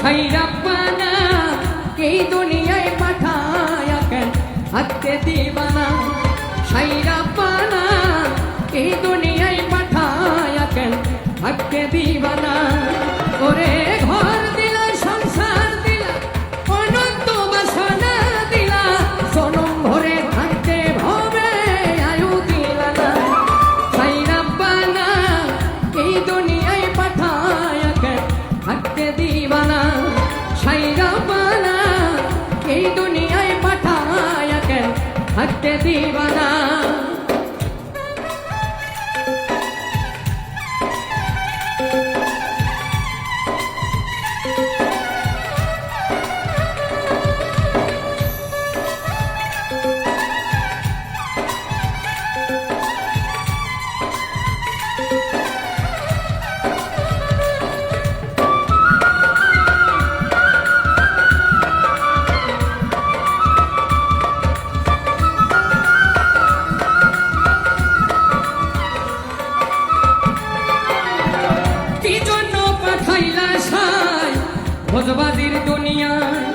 সাই রাব্বানা এই দুনিয়ায় পাঠায়া কেন হাতে দিবানা সাই রাব্বানা এই দুনিয়ায় পাঠায়া কেন হাতে দিবানা ওরে ঘর দিলা সংসার দিলা অনন্ত বাসনা দিলা জনম ভরে থাকতে ভবে আয়ু দিলা না সাই রাব্বানা এই দুনিয়ায় পাঠায়া কেন হাতে দিবানা সাই রাব্বানা এই দুনিয়ায় পাঠায়া কেন হাতে দিবানা ভোজবাজির দুনিয়ায়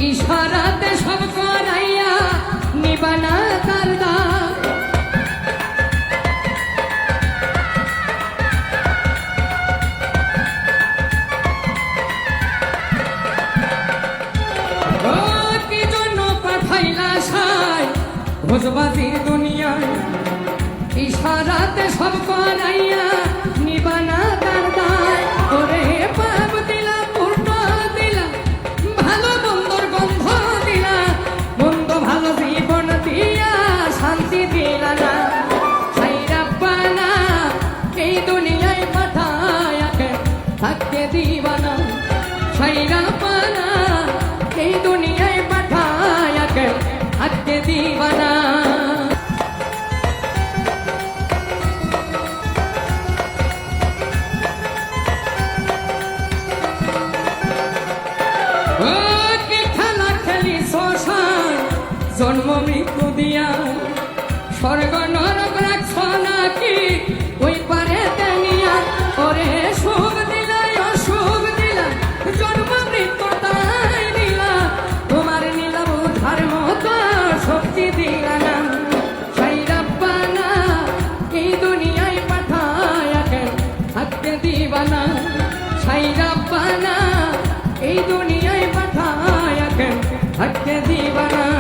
ইশারাতে সব করাইয়া নিবানা তার দায় কি জন্য পাঠাইলা সাই ভোজবাজির দুনিয়ায় ইশারাতে সব করাইয়া নিবানা তার দায় ওরে পাপ দিলা হাতে দিবানা সাই রাব্বানা এই দুনিয়ায় পাঠায়া কেন হাতে দিবানা ও কি খেলা খেলি শ্মশান জন্ম মৃত্যু দিয়া স্বর্গ নরক রাখছ নাকি ওই পারে তেনিয়া ওরে সুখ দিলা অসুখ দিলা জন্ম মৃত্যু তাই দিলা তোমার নিলাম উদ্ধার মতো শক্তি দিলা না সাই রাব্বানা এই দুনিয়ায় পাঠায়া কেন হাতে দিবানা সাই রাব্বানা এই দুনিয়ায় পাঠায়া কেন হাতে দিবানা